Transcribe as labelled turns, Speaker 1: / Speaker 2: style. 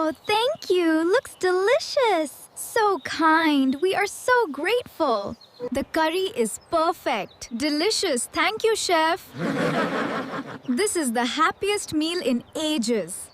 Speaker 1: Oh, thank you. Looks delicious. So kind. We are so grateful. The curry is perfect. Delicious. Thank you, chef. This is the happiest meal in ages.